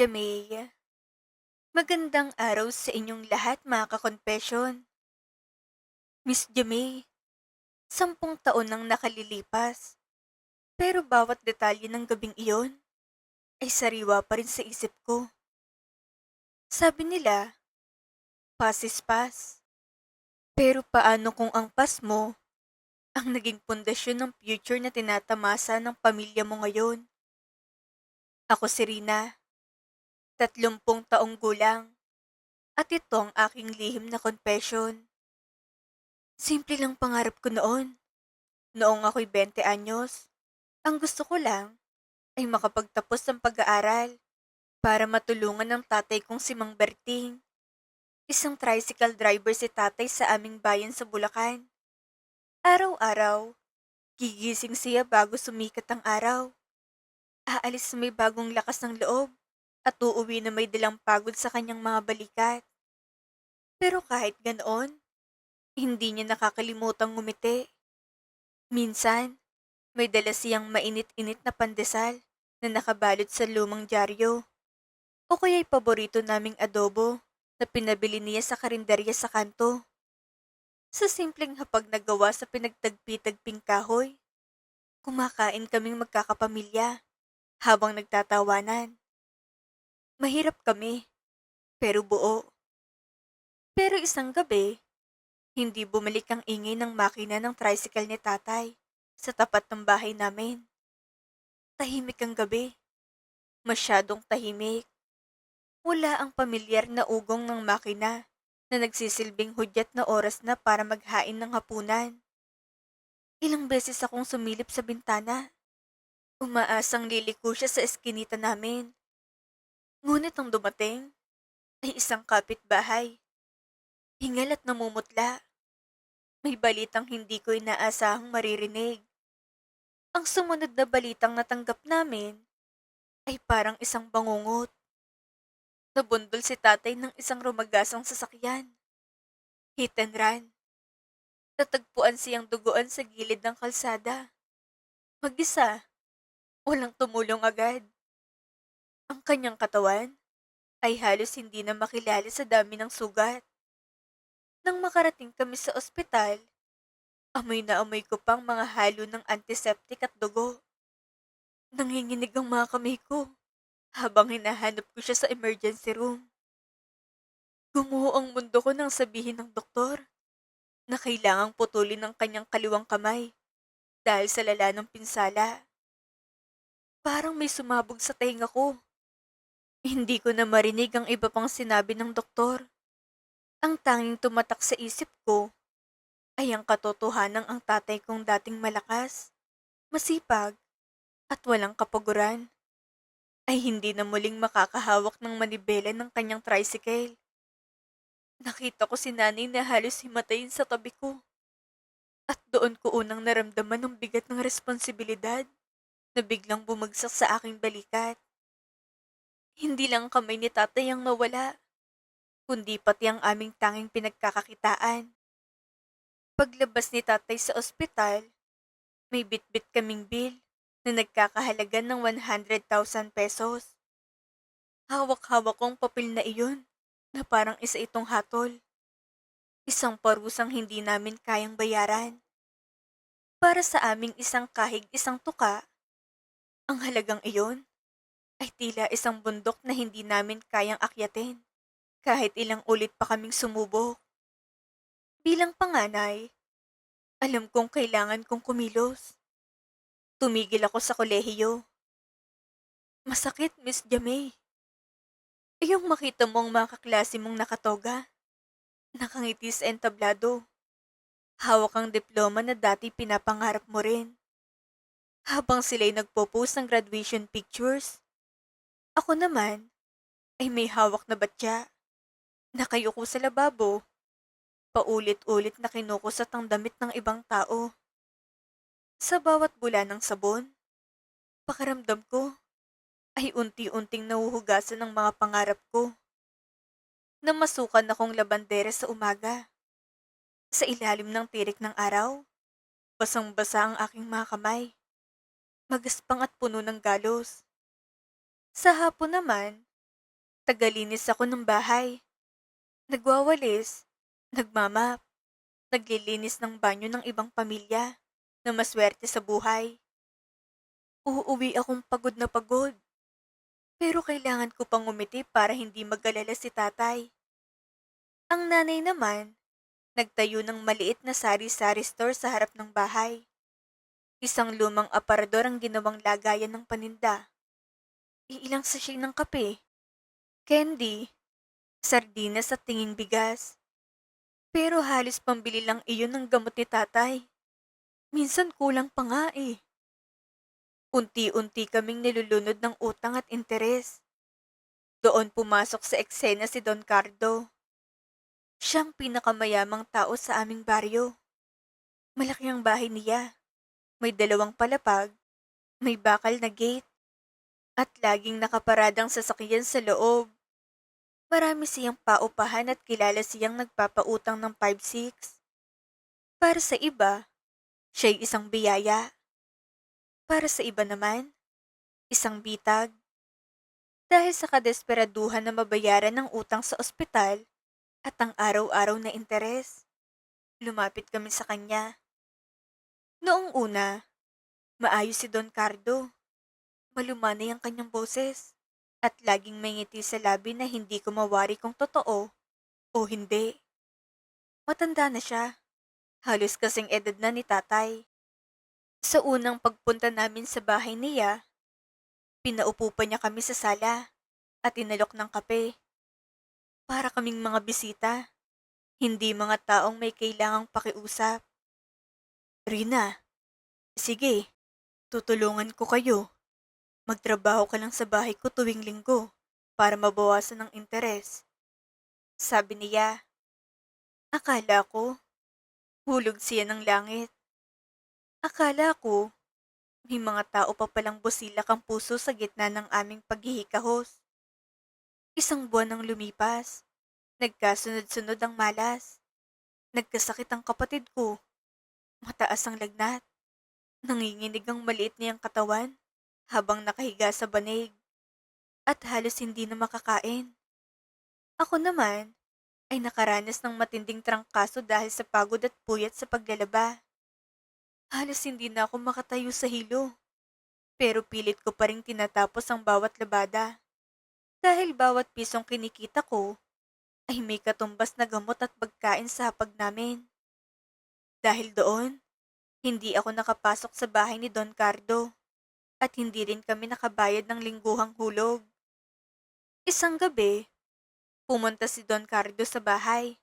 Jamey, magandang araw sa inyong lahat mga kakonfesyon. Miss Jamey, 10 taon nang nakalilipas, pero bawat detalye ng gabing iyon ay sariwa pa rin sa isip ko. Sabi nila, past is past. Pero paano kung ang past mo ang naging pundasyon ng future na tinatamasa ng pamilya mo ngayon? Ako si Rina, 30 taong gulang, at ito ang aking lihim na confession. Simple lang pangarap ko noon. Noong ako'y 20 anyos, ang gusto ko lang ay makapagtapos ng pag-aaral para matulungan ng tatay kong si Mang Berting. Isang tricycle driver si tatay sa aming bayan sa Bulacan. Araw-araw, gigising siya bago sumikat ang araw. Aalis na may bagong lakas ng loob at uuwi na may dalang pagod sa kanyang mga balikat. Pero kahit ganoon, hindi niya nakakalimutang ngumiti. Minsan, may dala siyang mainit-init na pandesal na nakabalot sa lumang dyaryo. O kaya'y paborito naming adobo na pinabili niya sa karinderya sa kanto. Sa simpleng hapag na gawa sa pinagtagpi-tagping kahoy, kumakain kaming magkakapamilya habang nagtatawanan. Mahirap kami, pero buo. Pero isang gabi, hindi bumalik ang ingay ng makina ng tricycle ni tatay sa tapat ng bahay namin. Tahimik ang gabi, masyadong tahimik. Wala ang pamilyar na ugong ng makina na nagsisilbing hudyat na oras na para maghain ng hapunan. Ilang beses akong sumilip sa bintana. Umaasang liliko siya sa eskinita namin. Ngunit ang dumating ay isang kapitbahay. Hingal at namumutla. May balitang hindi ko inaasahang maririnig. Ang sumunod na balitang natanggap namin ay parang isang bangungot. Nabundol si tatay ng isang rumagasang sasakyan. Hit and run. Natagpuan siyang duguan sa gilid ng kalsada. Mag-isa, walang tumulong agad. Ang kanyang katawan ay halos hindi na makilala sa dami ng sugat. Nang makarating kami sa ospital, amoy na amoy ko pang mga halo ng antiseptic at dugo. Nanginginig ang mga kamay ko habang hinahanap ko siya sa emergency room. Gumuho ang mundo ko nang sabihin ng doktor na kailangang putulin ang kanyang kaliwang kamay dahil sa lala ng pinsala. Parang may sumabog sa tenga ko. Hindi ko na marinig ang iba pang sinabi ng doktor. Ang tanging tumatak sa isip ko ay ang katotohanang ang tatay kong dating malakas, masipag, at walang kapaguran ay hindi na muling makakahawak ng manibela ng kanyang tricycle. Nakita ko si nanay na halos himatayin sa tabi ko at doon ko unang naramdaman ang bigat ng responsibilidad na biglang bumagsak sa aking balikat. Hindi lang kamay ni tatay ang nawala, kundi pati ang aming tanging pinagkakakitaan. Paglabas ni tatay sa ospital, may bitbit kaming bill na nagkakahalaga ng 100,000 pesos. Hawak-hawak kong papel na iyon na parang isa itong hatol. Isang parusang hindi namin kayang bayaran. Para sa aming isang kahig isang tuka, ang halagang iyon ay tila isang bundok na hindi namin kayang akyatin kahit ilang ulit pa kaming sumubok. Bilang panganay, alam kong kailangan kong kumilos. Tumigil ako sa kolehiyo. Masakit, Miss Jamey. Iyong makita mo ang mga kaklase mong nakatoga, nakangiti sa entablado. Hawak ang diploma na dati pinapangarap mo rin. Habang sila'y nagpo-post ng graduation pictures, ako naman ay may hawak na batya. Nakayuko sa lababo, paulit-ulit na kinukusat ang damit ng ibang tao. Sa bawat bula ng sabon, pakiramdam ko ay unti-unting nahuhugasan ng mga pangarap ko. Namasukan akong labandera sa umaga. Sa ilalim ng tirik ng araw, basang-basa ang aking mga kamay. Magaspang at puno ng galos. Sa hapon naman, Tagalinis ako ng bahay, nagwawalis, nagmamap, naglilinis ng banyo ng ibang pamilya na maswerte sa buhay. Uuwi akong pagod na pagod, pero kailangan ko pang umiti para hindi mag-alala si tatay. Ang nanay naman, nagtayo ng maliit na sari-sari store sa harap ng bahay. Isang lumang aparador ang ginawang lagayan ng paninda. Iilang sachet ng kape, candy, sardinas at tinging bigas. Pero halos pambili lang iyon ng gamot ni tatay. Minsan kulang pa nga eh. Unti-unti kaming nilulunod ng utang at interes. Doon pumasok sa eksena si Don Cardo. Siyang pinakamayamang tao sa aming baryo. Malaki ang bahay niya. May 2 palapag, may bakal na gate, at laging nakaparadang sasakyan sa loob. Marami siyang paupahan at kilala siyang nagpapautang ng 5-6. Para sa iba, siya'y isang biyaya. Para sa iba naman, isang bitag. Dahil sa kadesperaduhan na mabayaran ng utang sa ospital at ang araw-araw na interes, lumapit kami sa kanya. Noong una, maayos si Don Cardo. Malumanay ang kanyang boses at laging may ngiti sa labi na hindi ko mawari kung totoo o hindi. Matanda na siya. Halos kasing edad na ni tatay. Sa unang pagpunta namin sa bahay niya, pinaupo pa niya kami sa sala at inalok ng kape. Para kaming mga bisita, hindi mga taong may kailangang pakiusap. Rina, sige, tutulungan ko kayo. Magtrabaho ka lang sa bahay ko tuwing linggo para mabawasan ng interes. Sabi niya, akala ko, hulog siya ng langit. Akala ko, may mga tao pa palang busilak ang puso sa gitna ng aming paghihikahos. 1 buwan nang lumipas, nagkasunod-sunod ang malas. Nagkasakit ang kapatid ko, mataas ang lagnat, nanginginig ang maliit niyang katawan habang nakahiga sa banig at halos hindi na makakain. Ako naman ay nakaranas ng matinding trangkaso dahil sa pagod at puyat sa paglalaba. Halos hindi na ako makatayo sa hilo, pero pilit ko pa rin tinatapos ang bawat labada. Dahil bawat pisong kinikita ko ay may katumbas na gamot at pagkain sa hapag namin. Dahil doon, hindi ako nakapasok sa bahay ni Don Cardo at hindi rin kami nakabayad ng lingguhang hulog. Isang gabi, pumunta si Don Cardo sa bahay.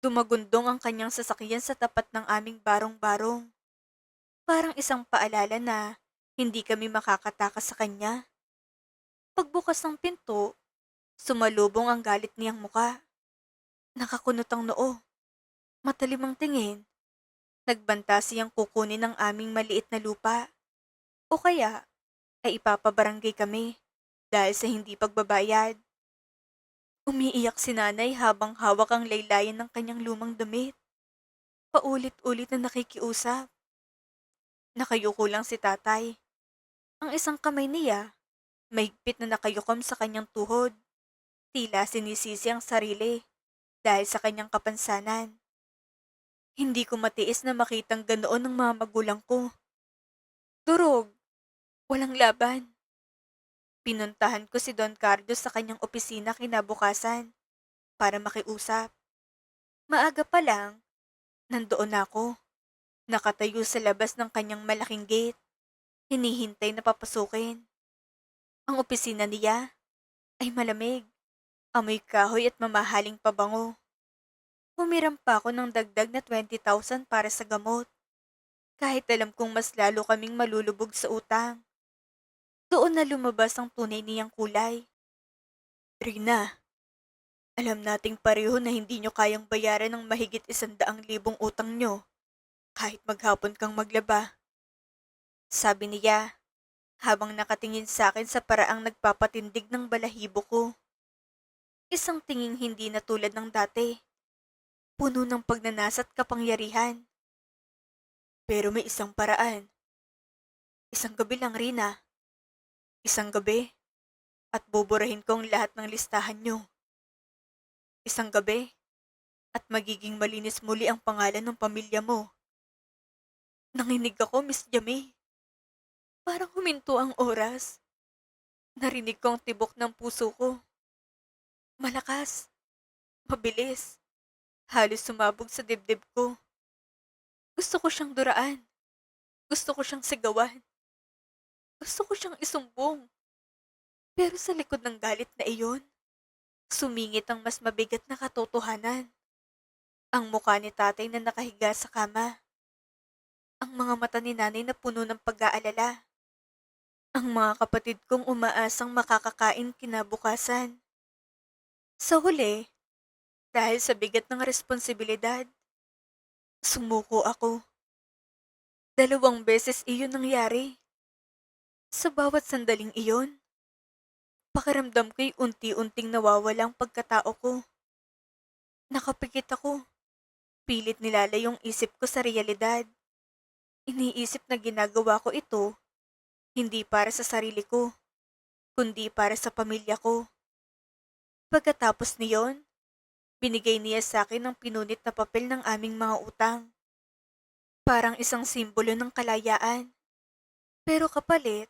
Dumagundong ang kanyang sasakyan sa tapat ng aming barong-barong. Parang isang paalala na hindi kami makakatakas sa kanya. Pagbukas ng pinto, sumalubong ang galit niyang muka. Nakakunot ang noo, matalim ang tingin. Nagbanta siyang kukunin ang aming maliit na lupa. O kaya ay ipapabarangay kami dahil sa hindi pagbabayad. Umiiyak si nanay habang hawak ang laylayan ng kanyang lumang damit. Paulit-ulit na nakikiusap. Nakayuko lang si tatay. Ang isang kamay niya, mahigpit na nakayukom sa kanyang tuhod. Tila sinisisi ang sarili dahil sa kanyang kapansanan. Hindi ko matiis na makitang ganoon ng mga magulang ko. Durog, walang laban. Pinuntahan ko si Don Cardo sa kanyang opisina kinabukasan para makiusap. Maaga pa lang, nandoon ako. Nakatayo sa labas ng kanyang malaking gate. Hinihintay na papasukin. Ang opisina niya ay malamig. Amoy kahoy at mamahaling pabango. Humiram pa ako ng dagdag na 20,000 para sa gamot. Kahit alam kong mas lalo kaming malulubog sa utang. Doon na lumabas ang tunay niyang kulay. Rina, alam nating pareho na hindi nyo kayang bayaran ng mahigit 100,000 utang nyo kahit maghapon kang maglaba. Sabi niya habang nakatingin sa akin sa paraang nagpapatindig ng balahibo ko. Isang tinging hindi na tulad ng dati. Puno ng pagnanasa at kapangyarihan. Pero may isang paraan. Isang gabi lang, Rina. Isang gabi, at buburahin ko ang lahat ng listahan nyo. Isang gabi at magiging malinis muli ang pangalan ng pamilya mo. Nanginig ako, Miss Jamie. Parang huminto ang oras. Narinig ko ang tibok ng puso ko. Malakas, mabilis, halos sumabog sa dibdib ko. Gusto ko siyang duraan. Gusto ko siyang sigawan. Gusto ko siyang isumbong. Pero sa likod ng galit na iyon, sumingit ang mas mabigat na katotohanan. Ang mukha ni tatay na nakahiga sa kama. Ang mga mata ni nanay na puno ng pag-aalala. Ang mga kapatid kong umaasang makakakain kinabukasan. Sa huli, dahil sa bigat ng responsibilidad, sumuko ako. 2 beses iyon nangyari. Sa bawat sandaling iyon, pakiramdam ko'y unti-unting nawawalang pagkatao ko. Nakapikit ako. Pilit nilalayong isip ko sa realidad. Iniisip na ginagawa ko ito, hindi para sa sarili ko, kundi para sa pamilya ko. Pagkatapos niyon, binigay niya sa akin ang pinunit na papel ng aming mga utang. Parang isang simbolo ng kalayaan. Pero kapalit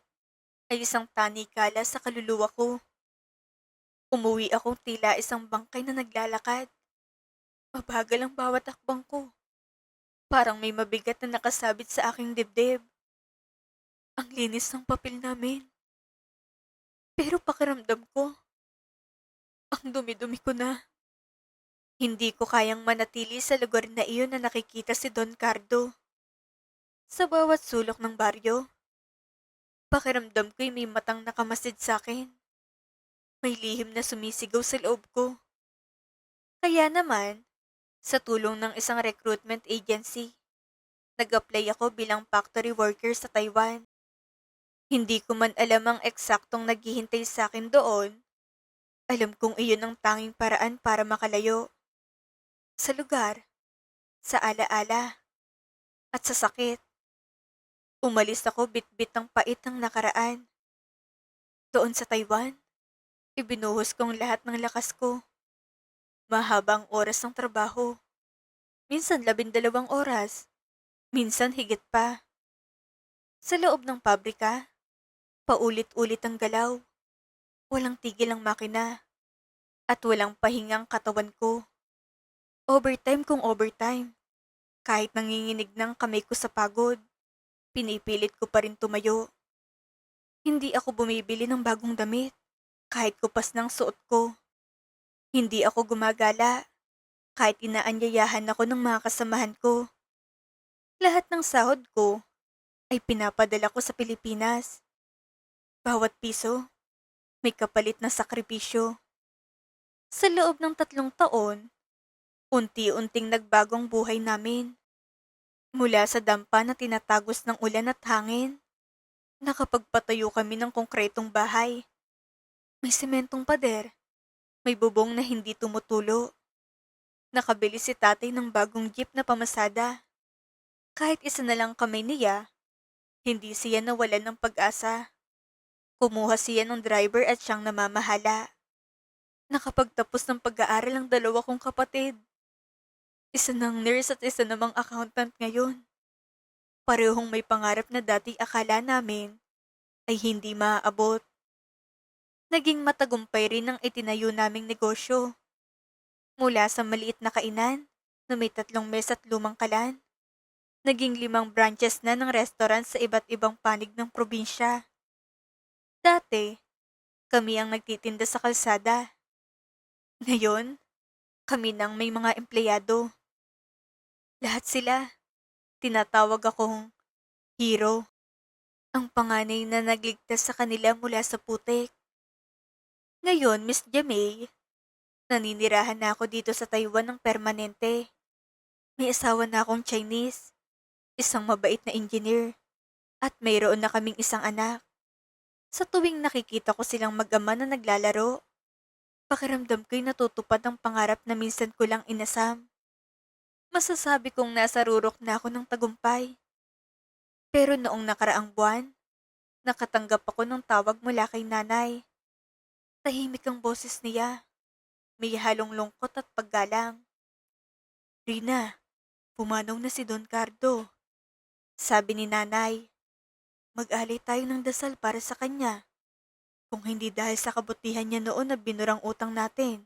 ay isang tanikala sa kaluluwa ko. Umuwi akong tila isang bangkay na naglalakad. Mabagal ang bawat akbang ko. Parang may mabigat na nakasabit sa aking dibdib. Ang linis ng papel namin. Pero pakiramdam ko, ang dumi-dumi ko na. Hindi ko kayang manatili sa lugar na iyon na nakikita si Don Cardo. Sa bawat sulok ng baryo, pakiramdam ko'y may matang nakamasid sa akin. May lihim na sumisigaw sa loob ko. Kaya naman, sa tulong ng isang recruitment agency, nag-apply ako bilang factory worker sa Taiwan. Hindi ko man alam ang eksaktong naghihintay sa akin doon. Alam kong iyon ang tanging paraan para makalayo. Sa lugar, sa alaala, at sa sakit. Umalis ako bit-bit ng pait ng nakaraan. Doon sa Taiwan, ibinuhos kong lahat ng lakas ko. Mahabang oras ng trabaho. Minsan 12 oras. Minsan higit pa. Sa loob ng pabrika, paulit-ulit ang galaw. Walang tigil ang makina. At walang pahingang katawan ko. Overtime kung overtime. Kahit nanginginig ng kamay ko sa pagod, pinipilit ko pa rin tumayo. Hindi ako bumibili ng bagong damit, kahit kupas ng suot ko. Hindi ako gumagala, kahit inaanyayahan ako ng mga kasamahan ko. Lahat ng sahod ko ay pinapadala ko sa Pilipinas. Bawat piso, may kapalit na sakripisyo. Sa loob ng 3 taon, unti-unting nagbagong buhay namin. Mula sa dampa na tinatagos ng ulan at hangin, nakapagpatayo kami ng konkretong bahay. May sementong pader, may bubong na hindi tumutulo. Nakabili si tatay ng bagong jeep na pamasada. Kahit isa na lang kamay niya, hindi siya nawalan ng pag-asa. Kumuha siya ng driver at siyang namamahala. Nakapagtapos ng pag-aaral ang 2 kong kapatid. Isa ng nurse at isa namang accountant ngayon. Parehong may pangarap na dati akala namin ay hindi maaabot. Naging matagumpay rin ang itinayo naming negosyo. Mula sa maliit na kainan na may 3 mesa at lumang kalan, naging 5 branches na ng restaurant sa iba't ibang panig ng probinsya. Dati, kami ang nagtitinda sa kalsada. Ngayon, kami nang may mga empleyado. Lahat sila, tinatawag akong hero. Ang panganay na nagligtas sa kanila mula sa putik. Ngayon, Miss Jamay, naninirahan na ako dito sa Taiwan ng permanente. May asawa na akong Chinese, isang mabait na engineer, at mayroon na kaming isang anak. Sa tuwing nakikita ko silang mag-ama na naglalaro, pakiramdam ko'y natutupad ang pangarap na minsan ko lang inasam. Masasabi kong nasa rurok na ako ng tagumpay. Pero noong nakaraang buwan, nakatanggap ako ng tawag mula kay nanay. Tahimik ang boses niya, may halong lungkot at paggalang. Rina, pumanaw na si Don Cardo. Sabi ni nanay, mag-alay tayo ng dasal para sa kanya. Kung hindi dahil sa kabutihan niya noon na binurang utang natin,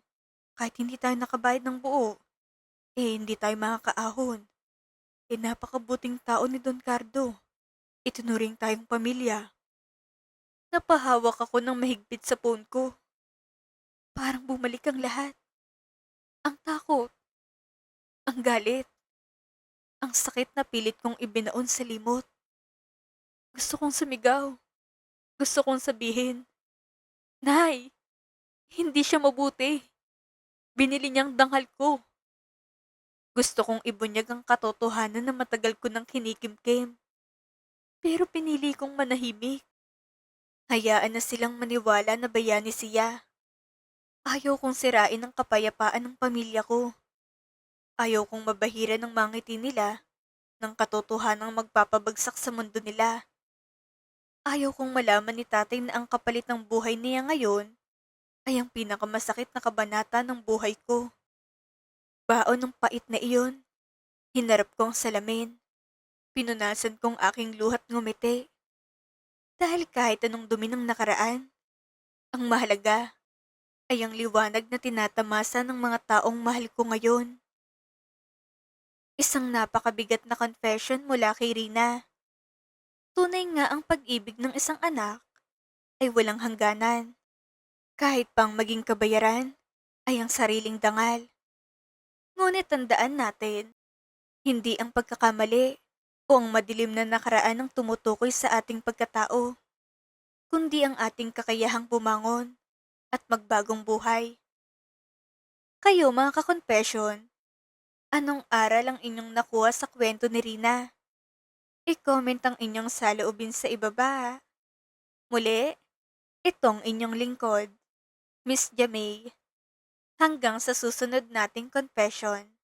kahit hindi tayo nakabayad ng buo, hindi tayo makakaahon. Napakabuting tao ni Don Cardo. Itunuring tayong pamilya. Napahawak ako ng mahigpit sa phone ko. Parang bumalik ang lahat. Ang takot, ang galit, ang sakit na pilit kong ibinaon sa limot. Gusto kong sumigaw. Gusto kong sabihin, Nay, hindi siya mabuti. Binili niyang dangal ko. Gusto kong ibunyag ang katotohanan na matagal ko nang kinikimkim. Pero pinili kong manahimik. Hayaan na silang maniwala na bayani siya. Ayaw kong sirain ang kapayapaan ng pamilya ko. Ayaw kong mabahiran ng mga ngiti nila ng katotohanang magpapabagsak sa mundo nila. Ayaw kong malaman ni tatay na ang kapalit ng buhay niya ngayon ay ang pinakamasakit na kabanata ng buhay ko. Baon ng pait na iyon, hinarap ko ang salamin. Pinunasan kong aking luhat ngumiti. Dahil kahit anong dumi ng nakaraan, ang mahalaga ay ang liwanag na tinatamasa ng mga taong mahal ko ngayon. Isang napakabigat na confession mula kay Rina. Tunay nga ang pag-ibig ng isang anak ay walang hangganan. Kahit pang maging kabayaran ay ang sariling dangal. Ngunit tandaan natin, hindi ang pagkakamali o ang madilim na nakaraan ang tumutukoy sa ating pagkatao, kundi ang ating kakayahang bumangon at magbagong buhay. Kayo mga ka-confession, anong aral ang inyong nakuha sa kwento ni Rina? I-comment ang inyong saloobin sa ibaba. Muli, itong inyong lingkod, Miss Jamay. Hanggang sa susunod nating confession.